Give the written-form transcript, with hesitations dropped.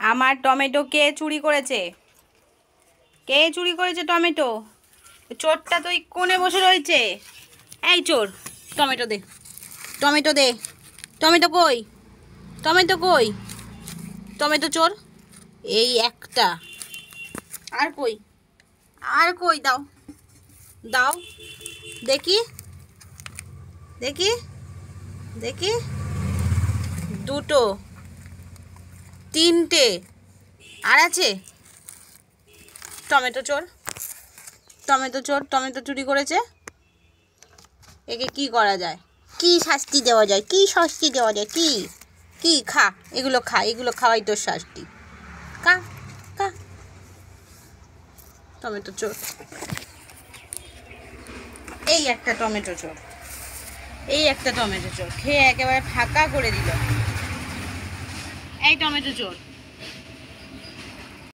আমার টমেটো কে চুরি করেছে? কে চুরি করেছে টমেটো? চোরটা তো এই কোণে বসে রয়েছে। এই চোর, টমেটো দে, টমেটো দে। টমেটো কই? টমেটো কই? টমেটো চোর, এই একটা। আর কই? আর কই? দাও, দাও, দেখি, দেখি, দেখি। দুটো, তিনটে, আর আছে। টমেটো চোর, টমেটো চোর, টমেটো চুরি করেছে। একে কি করা যায়? কি শাস্তি দেওয়া যায়? কি শাস্তি দেওয়া যায়? কি কি খা, এগুলো খা, এগুলো খাওয়াই তোর শাস্তি। খা, খা। টমেটো চোর, এই একটা টমেটো চোর, এই একটা টমেটো চোর খেয়ে একেবারে ফাঁকা করে দিল। এই টমেটো চোর।